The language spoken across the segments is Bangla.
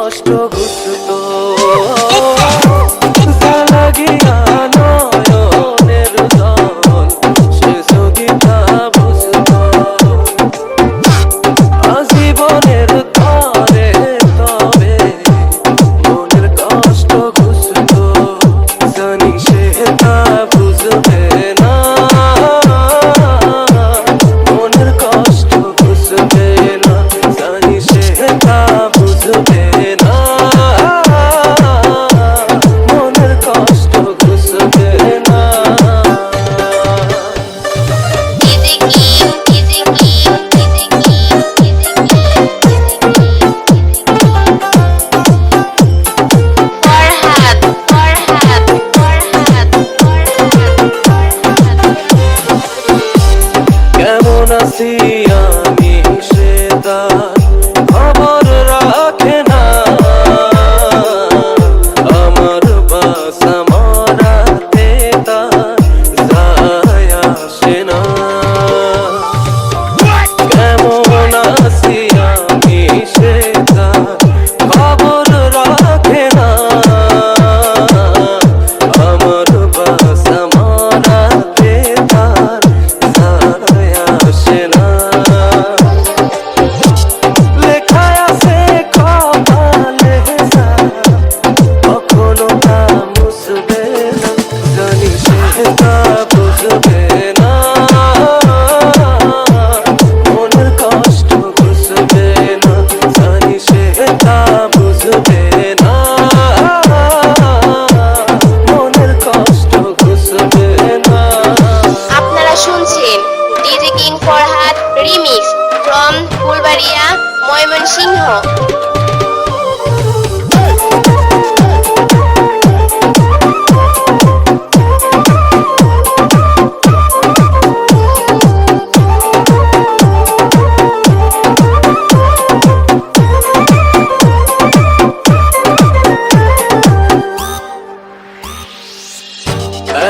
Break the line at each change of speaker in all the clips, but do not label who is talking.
কষ্ট বুঝতো লাগিয়া নয়নের জল সে যদি তা বুঝতো আজীবনের তরে তবে মনের কষ্ট বুঝতো জানি সে তা বুঝবে না মনের কষ্ট বুঝবে না জানি সে তা বুঝবে না মনের কষ্ট বুঝবে না কেমন আছি আমি সে তার খবর রাখে না আমার বাসা মরাতে তার যায় আসে না কেমন আছি আমি সে তার খবর রাখে না আমার বাসা মরাতে তার যায় আসে না লেখা আছে কপালে কখনো তা মুছবে না জানি সে তা বুঝবে না মনের কষ্ট বুঝবে না জানি সে তা বুঝবে না মনের কষ্ট বুঝবে না
আপনারা শুনছেন DJ king Farhad remix from Phulbaria Mymensingh.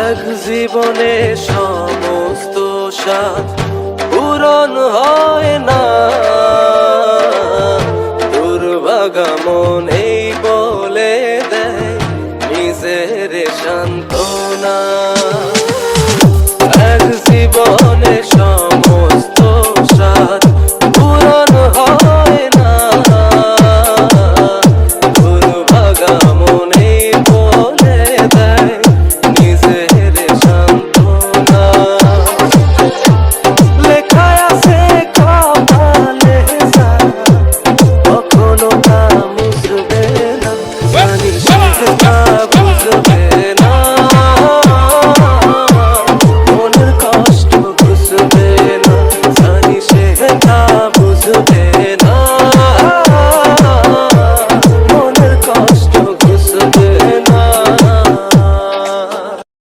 এক জীবনে সমস্ত স্বাদ পূরণ হয় না দুর্ভাগা মনে